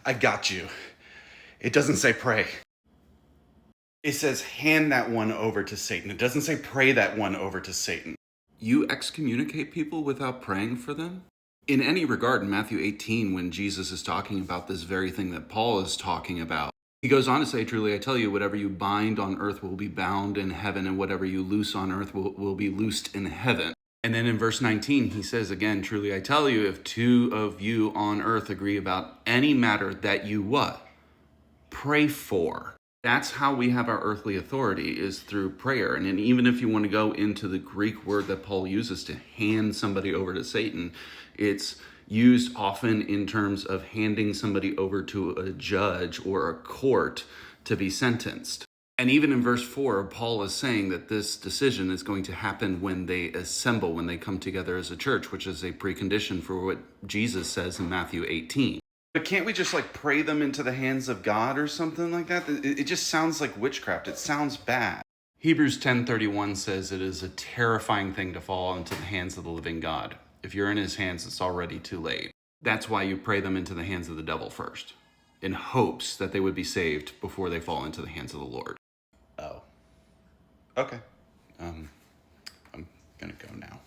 I got you. It doesn't say pray. It says hand that one over to Satan. It doesn't say pray that one over to Satan. You excommunicate people without praying for them? In any regard, in Matthew 18, when Jesus is talking about this very thing that Paul is talking about, he goes on to say, truly, I tell you, whatever you bind on earth will be bound in heaven, and whatever you loose on earth will be loosed in heaven. And then in verse 19, he says again, truly, I tell you, if two of you on earth agree about any matter that you what? Pray for. That's how we have our earthly authority, is through prayer. And then even if you want to go into the Greek word that Paul uses to hand somebody over to Satan, it's used often in terms of handing somebody over to a judge or a court to be sentenced. And even in verse 4, Paul is saying that this decision is going to happen when they assemble, when they come together as a church, which is a precondition for what Jesus says in Matthew 18. But can't we just pray them into the hands of God or something like that? It just sounds like witchcraft. It sounds bad. Hebrews 10:31 says it is a terrifying thing to fall into the hands of the living God. If you're in his hands, it's already too late. That's why you pray them into the hands of the devil first, in hopes that they would be saved before they fall into the hands of the Lord. Oh. Okay. I'm gonna go now.